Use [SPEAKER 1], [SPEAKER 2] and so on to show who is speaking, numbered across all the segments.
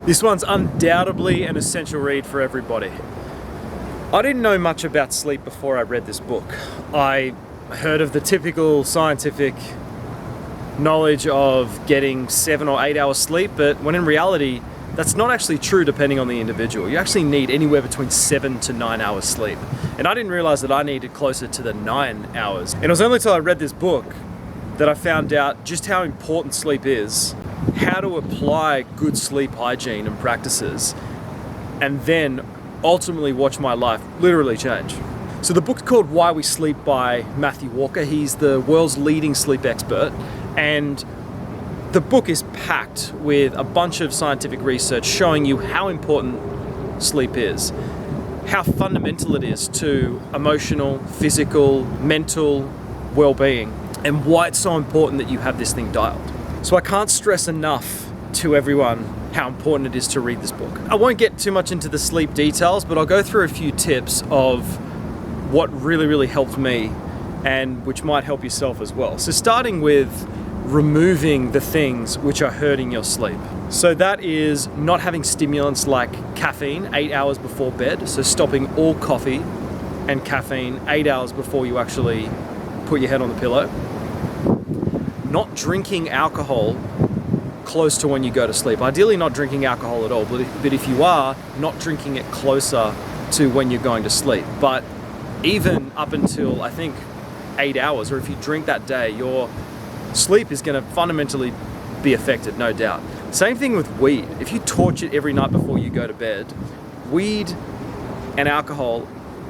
[SPEAKER 1] This one's undoubtedly an essential read for everybody. I didn't know much about sleep before I read this book. I heard of the typical scientific knowledge of getting 7 or 8 hours sleep, but when in reality, that's not actually true depending on the individual. You actually need anywhere between 7 to 9 hours sleep. And I didn't realize that I needed closer to the 9 hours. And it was only until I read this book that I found out just how important sleep is, how to apply good sleep hygiene and practices, and then ultimately watch my life literally change. So the book's called Why We Sleep by Matthew Walker. He's the world's leading sleep expert, and the book is packed with a bunch of scientific research showing you how important sleep is, how fundamental it is to emotional, physical, mental well-being, and why it's so important that you have this thing dialed. So I can't stress enough to everyone how important it is to read this book. I won't get too much into the sleep details, but I'll go through a few tips of what really helped me and which might help yourself as well. So starting with removing the things which are hurting your sleep. So that is not having stimulants like caffeine 8 hours before bed. So stopping all coffee and caffeine 8 hours before you actually put your head on the pillow. Not drinking alcohol close to when you go to sleep. Ideally not drinking alcohol at all, but if you are, not drinking it closer to when you're going to sleep. But even up until, I think, 8 hours, or if you drink that day, your sleep is going to fundamentally be affected, no doubt. Same thing with weed. If you torch it every night before you go to bed, weed and alcohol,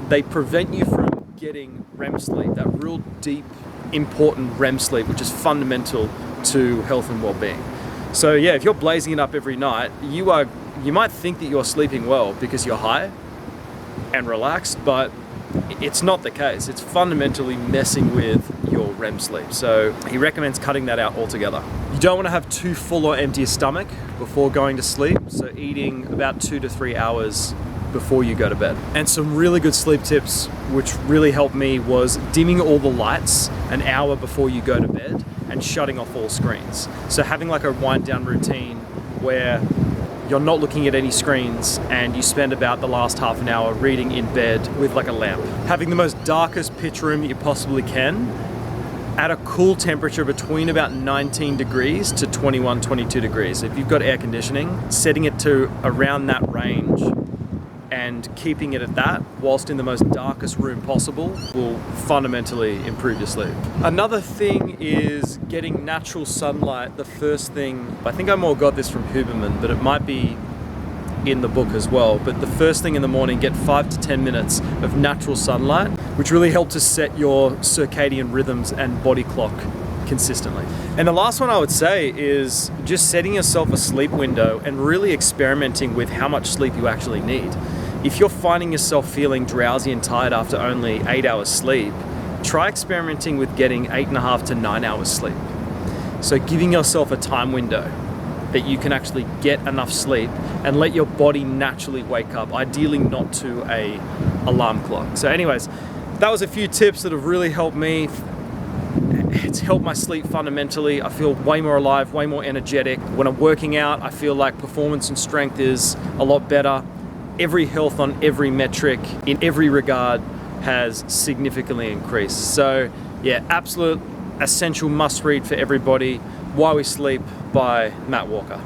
[SPEAKER 1] they prevent you from getting REM sleep, that real deep, important REM sleep, which is fundamental to health and well-being. So yeah, if you're blazing it up every night, you might think that you're sleeping well because you're high and relaxed, but it's not the case. It's fundamentally messing with your REM sleep. So he recommends cutting that out altogether. You don't want to have too full or empty a stomach before going to sleep. So eating about 2 to 3 hours before you go to bed. And some really good sleep tips which really helped me was dimming all the lights an hour before you go to bed and shutting off all screens. So having like a wind down routine where you're not looking at any screens and you spend about the last half an hour reading in bed with like a lamp. Having the most darkest pitch room that you possibly can at a cool temperature between about 19 degrees to 21, 22 degrees. If you've got air conditioning, setting it to around that range and keeping it at that whilst in the most darkest room possible will fundamentally improve your sleep. Another thing is getting natural sunlight. The first thing, I think I more got this from Huberman, but it might be in the book as well, but the first thing in the morning, get 5 to 10 minutes of natural sunlight, which really helps to set your circadian rhythms and body clock consistently. And the last one I would say is just setting yourself a sleep window and really experimenting with how much sleep you actually need. If you're finding yourself feeling drowsy and tired after only 8 hours sleep, try experimenting with getting 8.5 to 9 hours sleep. So giving yourself a time window that you can actually get enough sleep and let your body naturally wake up, ideally not to a alarm clock. So anyways, that was a few tips that have really helped me. It's helped my sleep fundamentally. I feel way more alive, way more energetic. When I'm working out, I feel like performance and strength is a lot better. Every health on every metric, in every regard, has significantly increased. So yeah, absolute essential must read for everybody. Why We Sleep by Matt Walker.